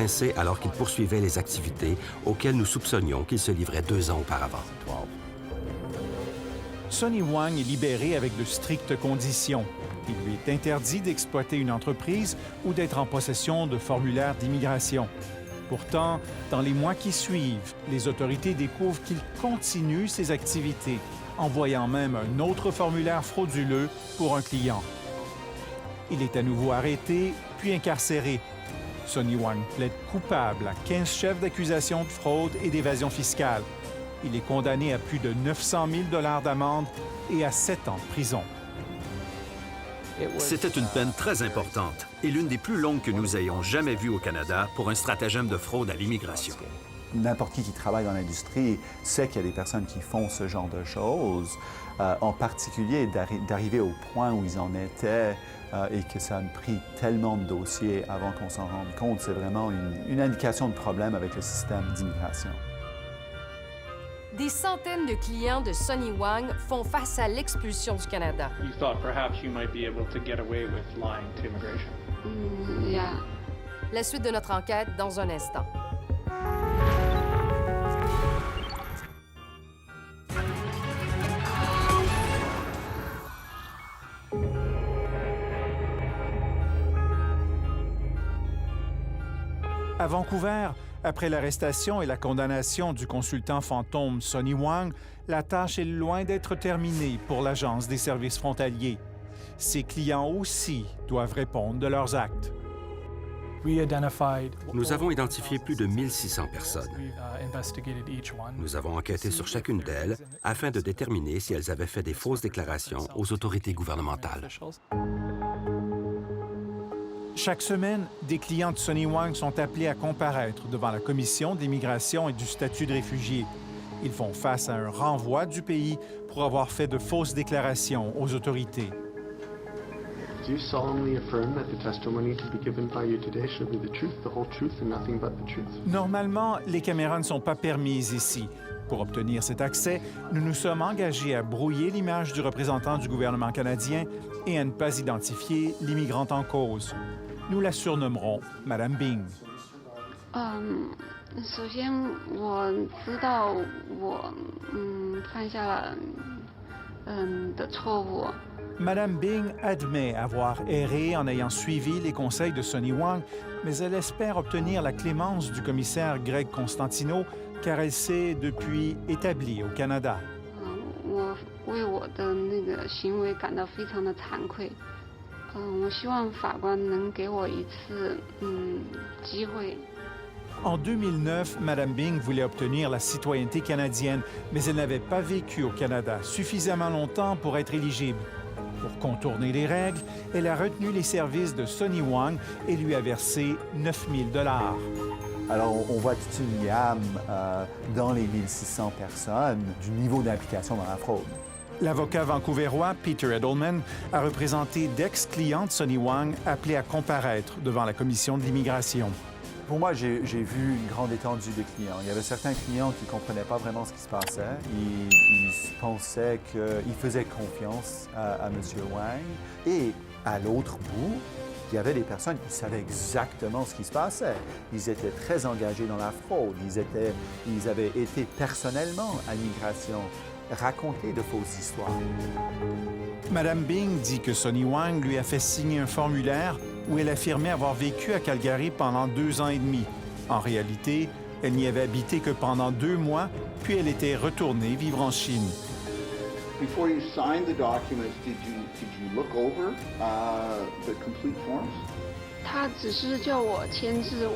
Pincé alors qu'il poursuivait les activités auxquelles nous soupçonnions qu'il se livrait 2 ans auparavant. Sonny Wang est libéré avec de strictes conditions. Il lui est interdit d'exploiter une entreprise ou d'être en possession de formulaires d'immigration. Pourtant, dans les mois qui suivent, les autorités découvrent qu'il continue ses activités, envoyant même un autre formulaire frauduleux pour un client. Il est à nouveau arrêté, puis incarcéré. Sonny Wang plaide coupable à 15 chefs d'accusation de fraude et d'évasion fiscale. Il est condamné à plus de 900 000 $ d'amende et à 7 ans de prison. C'était une peine très importante et l'une des plus longues que nous ayons jamais vues au Canada pour un stratagème de fraude à l'immigration. N'importe qui travaille dans l'industrie sait qu'il y a des personnes qui font ce genre de choses, en particulier d'arriver au point où ils en étaient et que ça a pris tellement de dossiers avant qu'on s'en rende compte. C'est vraiment une indication de problème avec le système d'immigration. Des centaines de clients de Sonny Wang font face à l'expulsion du Canada. You thought perhaps you might be able to get away with lying to immigration. Yeah. La suite de notre enquête dans un instant. À Vancouver, après l'arrestation et la condamnation du consultant fantôme Sonny Wang, la tâche est loin d'être terminée pour l'Agence des services frontaliers. Ses clients aussi doivent répondre de leurs actes. Nous avons identifié plus de 1600 personnes. Nous avons enquêté sur chacune d'elles afin de déterminer si elles avaient fait des fausses déclarations aux autorités gouvernementales. Chaque semaine, des clients de Sonny Wang sont appelés à comparaître devant la Commission de l'immigration et du statut de réfugié. Ils font face à un renvoi du pays pour avoir fait de fausses déclarations aux autorités. Do you solemnly affirm that the testimony to be given by you today shall be the truth, the whole truth, and nothing but the truth? Normalement, les caméras ne sont pas permises ici. Pour obtenir cet accès, nous nous sommes engagés à brouiller l'image du représentant du gouvernement canadien et à ne pas identifier l'immigrante en cause. Nous la surnommerons Madame Bing. 首先我知道我犯下了的错误。 Madame Bing admet avoir erré en ayant suivi les conseils de Sonny Wang, mais elle espère obtenir la clémence du commissaire Greg Constantino car elle s'est depuis établie au Canada. 我为我的那个行为感到非常的惭愧。我希望法官能给我一次机会。 En 2009, Madame Bing voulait obtenir la citoyenneté canadienne, mais elle n'avait pas vécu au Canada suffisamment longtemps pour être éligible. Pour contourner les règles, elle a retenu les services de Sonny Wang et lui a versé 9 000 $. Alors, on voit toute une gamme dans les 1600 personnes du niveau d'implication dans la fraude. L'avocat vancouverois Peter Edelman a représenté d'ex-clients de Sonny Wang appelés à comparaître devant la commission de l'immigration. Pour moi, j'ai vu une grande étendue de clients. Il y avait certains clients qui ne comprenaient pas vraiment ce qui se passait. Ils pensaient qu'ils faisaient confiance à M. Wang. Et à l'autre bout, il y avait des personnes qui savaient exactement ce qui se passait. Ils étaient très engagés dans la fraude. Ils avaient été personnellement à l'immigration, raconter de fausses histoires. Madame Bing dit que Sonny Wang lui a fait signer un formulaire où elle affirmait avoir vécu à Calgary pendant 2 ans et demi. En réalité, elle n'y avait habité que pendant 2 mois, puis elle était retournée vivre en Chine. Before you signed the documents, did you look over the complete forms? 他只是叫我签字，